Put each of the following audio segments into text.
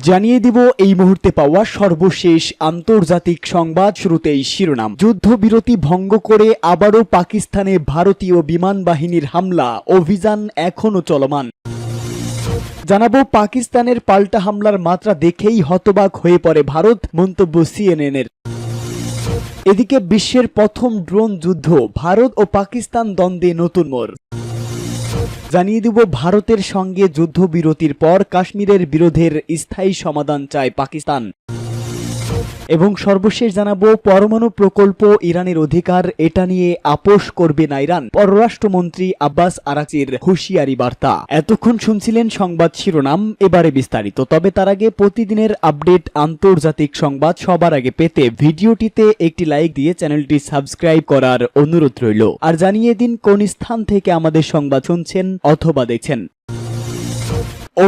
জানিয়ে দিব এই মুহূর্তে পাওয়া সর্বশেষ আন্তর্জাতিক সংবাদ। শুরুতেই শিরোনাম। যুদ্ধবিরতি ভঙ্গ করে আবারও পাকিস্তানে ভারতীয় বিমান বাহিনীর হামলা, অভিযান এখনো চলমান। জানাবো পাকিস্তানের পাল্টা হামলার মাত্রা দেখেই হতবাক হয়ে পড়ে ভারত, মন্তব্য সিএনএনের। এদিকে বিশ্বের প্রথম ড্রোন যুদ্ধ, ভারত ও পাকিস্তান দ্বন্দ্বে নতুন মোড়। জানিয়ে দিব ভারতের সঙ্গে যুদ্ধবিরতির পর কাশ্মীরের বিরোধের স্থায়ী সমাধান চায় পাকিস্তান। এবং সর্বশেষ জানাবো পরমাণু প্রকল্প ইরানের অধিকার, এটা নিয়ে আপোষ করবে না ইরান, পররাষ্ট্রমন্ত্রী আব্বাস আরাকচির হুঁশিয়ারি বার্তা। এতক্ষণ শুনছিলেন সংবাদ শিরোনাম, এবারে বিস্তারিত। তবে তার আগে প্রতিদিনের আপডেট আন্তর্জাতিক সংবাদ সবার আগে পেতে ভিডিওটিতে একটি লাইক দিয়ে চ্যানেলটি সাবস্ক্রাইব করার অনুরোধ রইল। আর জানিয়ে দিন কোন স্থান থেকে আমাদের সংবাদ শুনছেন অথবা দেখছেন।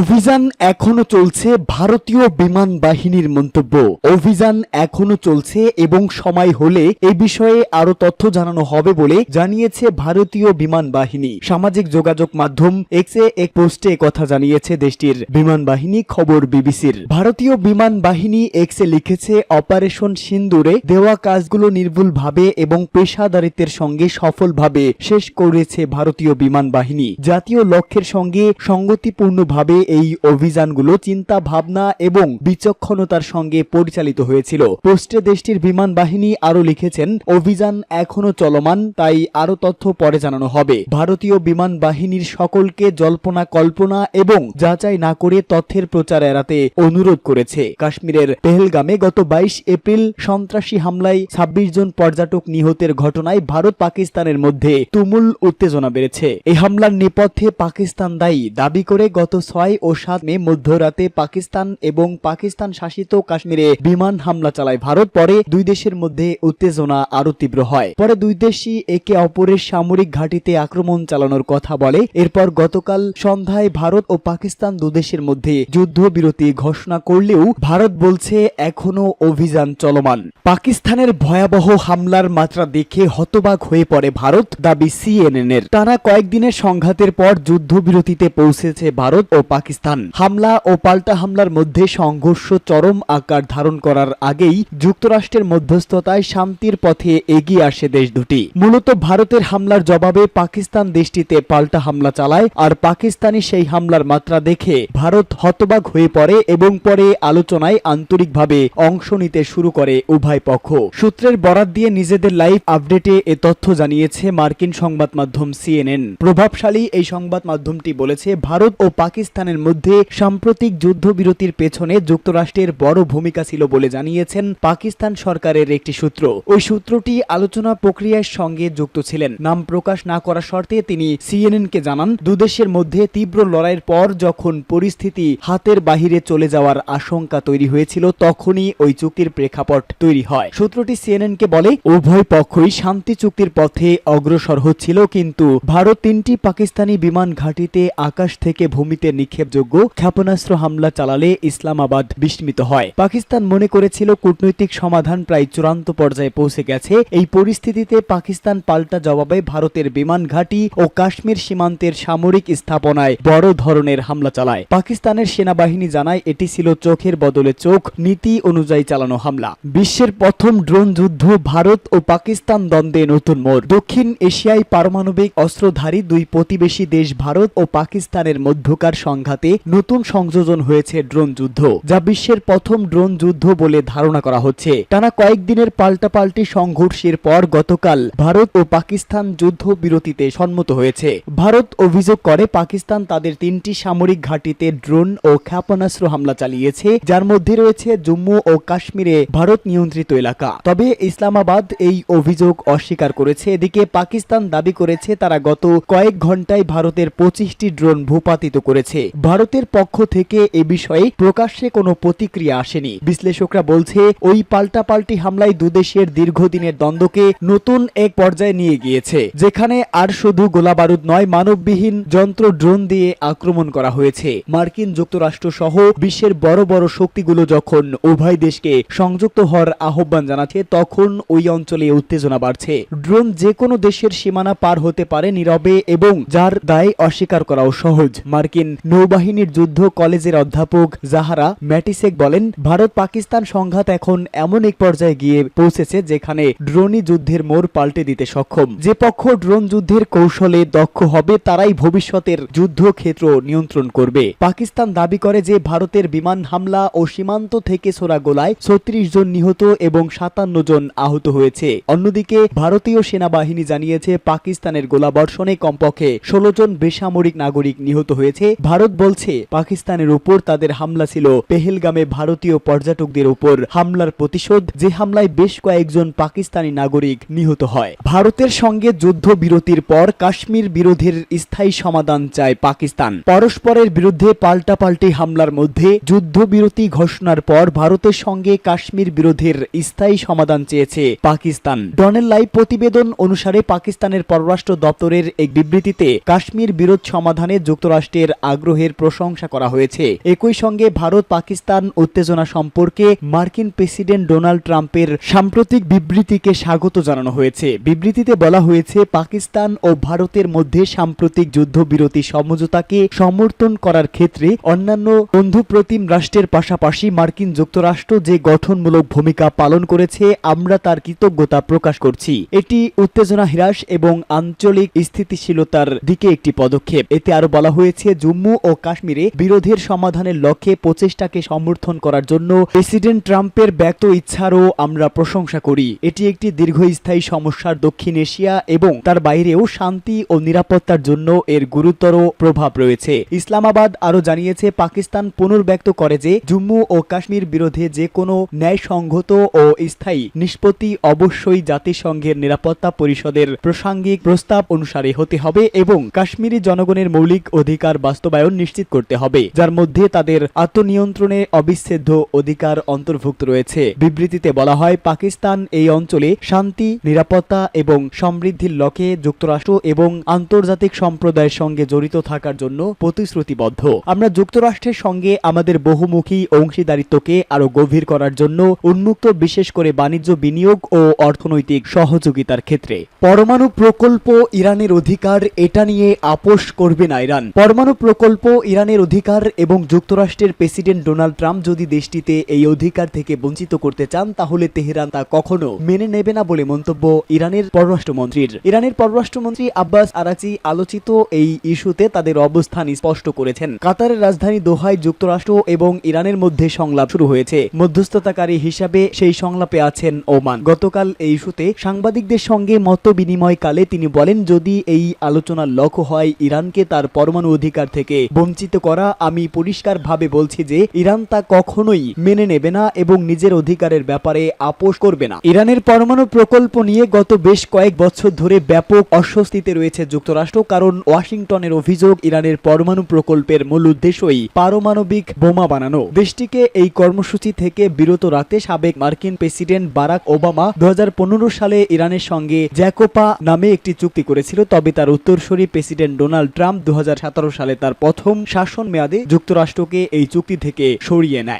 অভিযান এখনো চলছে, ভারতীয় বিমান বাহিনীর মন্তব্য। অভিযান এখনো চলছে এবং সময় হলে এই বিষয়ে আরো তথ্য জানানো হবে বলে জানিয়েছে ভারতীয় বিমান বাহিনী। সামাজিক যোগাযোগ মাধ্যম এক্সে এক পোস্টে কথা জানিয়েছে দেশটির বিমান বাহিনী, খবর বিবিসির। ভারতীয় বিমান বাহিনী এক্সে লিখেছে, অপারেশন সিন্দুরে দেওয়া কাজগুলো নির্ভুলভাবে এবং পেশাদারিত্বের সঙ্গে সফলভাবে শেষ করেছে ভারতীয় বিমান বাহিনী। জাতীয় লক্ষ্যের সঙ্গে সঙ্গতিপূর্ণভাবে এই অভিযানগুলো চিন্তা ভাবনা এবং বিচক্ষণতার সঙ্গে পরিচালিত হয়েছিল। পোস্টে দেশটির বিমান বাহিনী আরো লিখেছেন, অভিযান এখনো চলমান, তাই আরো তথ্য পরে জানানো হবে। ভারতীয় বিমান বাহিনীর সকলকে জল্পনা কল্পনা এবং যাচাই না করে তথ্যের প্রচার এড়াতে অনুরোধ করেছে। কাশ্মীরের পেহেলগামে গত 22 এপ্রিল সন্ত্রাসী হামলায় 26 জন পর্যটক নিহতের ঘটনায় ভারত পাকিস্তানের মধ্যে তুমুল উত্তেজনা বেড়েছে। এই হামলার নেপথ্যে পাকিস্তান দাবি করে গত 6 ও 7 মে মধ্যরাতে পাকিস্তান এবং পাকিস্তান শাসিত কাশ্মীরে বিমান হামলা চালায় ভারত। পরে দুই দেশের মধ্যে উত্তেজনা আরো তীব্র হয়। পরে দুই দেশই একে অপরের সামরিক ঘাঁটিতে আক্রমণ চালানোর কথা বলে। এরপর গতকাল সন্ধ্যায় ভারত ও পাকিস্তান দুদেশের মধ্যে যুদ্ধবিরতি ঘোষণা করলেও ভারত বলছে এখনো অভিযান চলমান। পাকিস্তানের ভয়াবহ হামলার মাত্রা দেখে হতবাক হয়ে পড়ে ভারত, দাবি সিএনএনের। টানা কয়েকদিনের সংঘাতের পর যুদ্ধবিরতিতে পৌঁছেছে ভারত ও পাকিস্তান। হামলা ও পাল্টা হামলার মধ্যে সংঘর্ষ চরম আকার ধারণ করার আগেই যুক্তরাষ্ট্রের মধ্যস্থতায় শান্তির পথে এগিয়ে আসে দেশ দুটি। মূলত ভারতের হামলার জবাবে পাকিস্তান দেশটিতে পাল্টা হামলা চালায়, আর পাকিস্তানি সেই হামলার মাত্রা দেখে ভারত হতবাক হয়ে পড়ে এবং পরে আলোচনায় আন্তরিকভাবে অংশ নিতে শুরু করে উভয় পক্ষ। সূত্রের বরাত দিয়ে নিজেদের লাইভ আপডেটে এ তথ্য জানিয়েছে মার্কিন সংবাদ মাধ্যম সিএনএন। প্রভাবশালী এই সংবাদ মাধ্যমটি বলেছে, ভারত ও পাকিস্তানের মধ্যে সাম্প্রতিক যুদ্ধবিরতির পেছনে যুক্তরাষ্ট্রের বড় ভূমিকা ছিল বলে জানিয়েছেন পাকিস্তান সরকারের একটি সূত্র। ওই সূত্রটি আলোচনা প্রক্রিয়ার সঙ্গে যুক্ত ছিলেন। নাম প্রকাশ না করার শর্তে তিনি সিএনএনকে জানান, দুদেশের মধ্যে তীব্র লড়াইয়ের পর যখন পরিস্থিতি হাতের বাহিরে চলে যাওয়ার আশঙ্কা তৈরি হয়েছিল, তখনই ওই চুক্তির প্রেক্ষাপট তৈরি হয়। সূত্রটি সিএনএনকে বলে, উভয় পক্ষই শান্তি চুক্তির পথে অগ্রসর হচ্ছিল, কিন্তু ভারত 3টি পাকিস্তানি বিমান ঘাঁটিতে আকাশ থেকে ভূমিতে নিক্ষেপযোগ্য ক্ষেপণাস্ত্র হামলা চালালে ইসলামাবাদ বিস্মিত হয়। পাকিস্তান মনে করেছিল কূটনৈতিক সমাধান প্রায় চূড়ান্ত পর্যায়ে পৌঁছে গেছে। এই পরিস্থিতিতে পাকিস্তান পাল্টা জবাবে ভারতের বিমান ঘাঁটি ও কাশ্মীর সীমান্তের সামরিক স্থাপনায় বড় ধরনের হামলা চালায়। পাকিস্তানের সেনাবাহিনী জানায়, এটি ছিল চোখের বদলে চোখ নীতি অনুযায়ী চালানো হামলা। বিশ্বের প্রথম ড্রোন যুদ্ধ, ভারত ও পাকিস্তান দ্বন্দ্বে নতুন মোড়। দক্ষিণ এশিয়ায় পারমাণবিক অস্ত্রধারী দুই প্রতিবেশী দেশ ভারত ও পাকিস্তানের মধ্যকার সংঘাতে নতুন সংযোজন হয়েছে ড্রোন যুদ্ধ, যা বিশ্বের প্রথম ড্রোন যুদ্ধ বলে ধারণা করা হচ্ছে। টানা কয়েকদিনের পাল্টাপাল্টি সংঘর্ষের পর গতকাল ভারত ও পাকিস্তান যুদ্ধবিরতিতে সম্মত হয়েছে। ভারত অভিযোগ করে পাকিস্তান তাদের 3টি সামরিক ঘাঁটিতে ড্রোন ও ক্ষেপণাস্ত্র হামলা চালিয়েছে, যার মধ্যে রয়েছে জম্মু ও কাশ্মীরে ভারত নিয়ন্ত্রিত এলাকা। তবে ইসলামাবাদ এই অভিযোগ অস্বীকার করেছে। এদিকে পাকিস্তান দাবি করেছে তারা গত কয়েক ঘন্টায় ভারতের 25টি ড্রোন ভূপাতিত করেছে। ভারতের পক্ষ থেকে এ বিষয়ে প্রকাশ্যে কোনো প্রতিক্রিয়া আসেনি। বিশ্লেষকরা বলছে, ওই পাল্টাপাল্টি হামলায় দুদেশের দীর্ঘদিনের দ্বন্দ্বকে নতুন এক পর্যায়ে নিয়ে গিয়েছে, যেখানে আর শুধু গোলাবারুদ নয়, মানববিহীন যন্ত্র ড্রোন দিয়ে আক্রমণ করা হয়েছে। মার্কিন যুক্তরাষ্ট্র সহ বিশ্বের বড় বড় শক্তিগুলো যখন উভয় দেশকে সংযুক্ত হওয়ার আহ্বান জানাচ্ছে, তখন ওই অঞ্চলে উত্তেজনা বাড়ছে। ড্রোন যে কোনো দেশের সীমানা পার হতে পারে নীরবে এবং যার দায় অস্বীকার করাও সহজ। মার্কিন নৌ নৌবাহিনীর যুদ্ধ কলেজের অধ্যাপক জাহারা ম্যাটিসেক বলেন, ভারত পাকিস্তান সংঘাত এখন এমন এক পর্যায়ে গিয়ে পৌঁছেছে যেখানে ড্রোনই যুদ্ধের মোড় পাল্টে দিতে সক্ষম। যে পক্ষ ড্রোন যুদ্ধের কৌশলে দক্ষ হবে তারাই ভবিষ্যতের যুদ্ধক্ষেত্র নিয়ন্ত্রণ করবে। পাকিস্তান দাবি করে যে ভারতের বিমান হামলা ও সীমান্ত থেকে ছোড়া গোলায় ৩৬ জন নিহত এবং ৫৭ জন আহত হয়েছে। অন্যদিকে ভারতীয় সেনাবাহিনী জানিয়েছে পাকিস্তানের গোলাবর্ষণে কমপক্ষে ১৬ জন বেসামরিক নাগরিক নিহত হয়েছে। ভারত বলছে পাকিস্তানের উপর তাদের হামলা ছিল পেহেলগামে ভারতীয় পর্যটকদের উপর হামলার প্রতিশোধ, যে হামলায় বেশ কয়েকজন পাকিস্তানি নাগরিক নিহত হয়। ভারতের সঙ্গে যুদ্ধবিরতির পর কাশ্মীর বিরোধের স্থায়ী সমাধান চায় পাকিস্তান। পরস্পরের বিরুদ্ধে পাল্টাপাল্টি হামলার মধ্যে যুদ্ধবিরতি ঘোষণার পর ভারতের সঙ্গে কাশ্মীর বিরোধের স্থায়ী সমাধান চেয়েছে পাকিস্তান। ডনেল লাইভ প্রতিবেদন অনুসারে পাকিস্তানের পররাষ্ট্র দপ্তরের এক বিবৃতিতে কাশ্মীর বিরোধ সমাধানে যুক্তরাষ্ট্রের আগ্রহের প্রশংসা করা হয়েছে। একই সঙ্গে ভারত পাকিস্তান উত্তেজনা সম্পর্কে মার্কিন প্রেসিডেন্ট ডোনাল্ড ট্রাম্পের সাম্প্রতিক বিবৃতিকে স্বাগত জানানো হয়েছে। বিবৃতিতে বলা হয়েছে, পাকিস্তান ও ভারতের মধ্যে সাম্প্রতিক যুদ্ধবিরতি সমঝোতাকে সমর্থন করার ক্ষেত্রে অন্যান্য বন্ধুপ্রতিম রাষ্ট্রের পাশাপাশি মার্কিন যুক্তরাষ্ট্র যে গঠনমূলক ভূমিকা পালন করেছে আমরা তার কৃতজ্ঞতা প্রকাশ করছি। এটি উত্তেজনা হ্রাস এবং আঞ্চলিক স্থিতিশীলতার দিকে একটি পদক্ষেপ। এতে আরো বলা হয়েছে, জম্মু ও কাশ্মীরে বিরোধের সমাধানের লক্ষ্যে প্রচেষ্টাকে সমর্থন করার জন্য প্রেসিডেন্ট ট্রাম্পের ব্যক্ত ইচ্ছারও আমরা প্রশংসা করি। এটি একটি দীর্ঘস্থায়ী সমস্যার দক্ষিণ এশিয়া এবং তার বাইরেও শান্তি ও নিরাপত্তার জন্য এর গুরুতর প্রভাব রয়েছে। ইসলামাবাদ আরো জানিয়েছে, পাকিস্তান পুনর্ব্যক্ত করে যে জম্মু ও কাশ্মীর বিরোধে যে কোনো ন্যায়সঙ্গত ও স্থায়ী নিষ্পত্তি অবশ্যই জাতিসংঘের নিরাপত্তা পরিষদের প্রাসঙ্গিক প্রস্তাব অনুসারে হতে হবে এবং কাশ্মীরি জনগণের মৌলিক অধিকার বাস্তবায়ন নিশ্চিত করতে হবে, যার মধ্যে তাদের আত্মনিয়ন্ত্রণে অবিচ্ছেদ্য অধিকার অন্তর্ভুক্ত রয়েছে। বিবৃতিতে বলা হয়, পাকিস্তান এই অঞ্চলে শান্তি, নিরাপত্তা এবং সমৃদ্ধির লক্ষ্যে যুক্তরাষ্ট্র এবং আন্তর্জাতিক সম্প্রদায়ের সঙ্গে জড়িত থাকার জন্য প্রতিশ্রুতিবদ্ধ। আমরা যুক্তরাষ্ট্রের সঙ্গে আমাদের বহুমুখী অংশীদারিত্বকে আরো গভীর করার জন্য উন্মুক্ত, বিশেষ করে বাণিজ্য, বিনিয়োগ ও অর্থনৈতিক সহযোগিতার ক্ষেত্রে। পরমাণু প্রকল্প ইরানের অধিকার, এটা নিয়ে আপোষ করবে না ইরান। পরমাণু প্রকল্প ইরানের অধিকার এবং যুক্তরাষ্ট্রের প্রেসিডেন্ট ডোনাল্ড ট্রাম্প যদি দেশটিতে এই অধিকার থেকে বঞ্চিত করতে চান তাহলে তেহরান তা কখনো মেনে নেবে না বলে মন্তব্য ইরানের পররাষ্ট্রমন্ত্রীর। ইরানের পররাষ্ট্রমন্ত্রী আব্বাস আরাকচি আলোচিত এই ইস্যুতে তাদের অবস্থান স্পষ্ট করেছেন। কাতারের রাজধানী দোহায় যুক্তরাষ্ট্র এবং ইরানের মধ্যে সংলাপ শুরু হয়েছে। মধ্যস্থতাকারী হিসাবে সেই সংলাপে আছেন ওমান। গতকাল এই ইস্যুতে সাংবাদিকদের সঙ্গে মত বিনিময়কালে তিনি বলেন, যদি এই আলোচনার লক্ষ্য হয় ইরানকে তার পরমাণু অধিকার থেকে বঞ্চিত করা, আমি পরিষ্কারভাবে বলছি যে ইরান তা কখনোই মেনে নেবে না এবং নিজের অধিকারের ব্যাপারে আপোষ করবে না। ইরানের পরমাণু প্রকল্প নিয়ে গত বেশ কয়েক বছর ধরে ব্যাপক অস্বস্তিতে রয়েছে যুক্তরাষ্ট্র, কারণ ওয়াশিংটনের অভিযোগ ইরানের পরমাণু প্রকল্পের মূল উদ্দেশ্যই পারমাণবিক বোমা বানানো। দেশটিকে এই কর্মসূচি থেকে বিরত রাখতে সাবেক মার্কিন প্রেসিডেন্ট বারাক ওবামা ২০১৫ সালে ইরানের সঙ্গে জ্যাকোপা নামে একটি চুক্তি করেছিল, তবে তার উত্তরসূরি প্রেসিডেন্ট ডোনাল্ড ট্রাম্প ২০১৭ সালে তার প্রথম শাসন মেয়াদে যুক্তরাষ্ট্রকে এই চুক্তি থেকে সরিয়ে নেয়।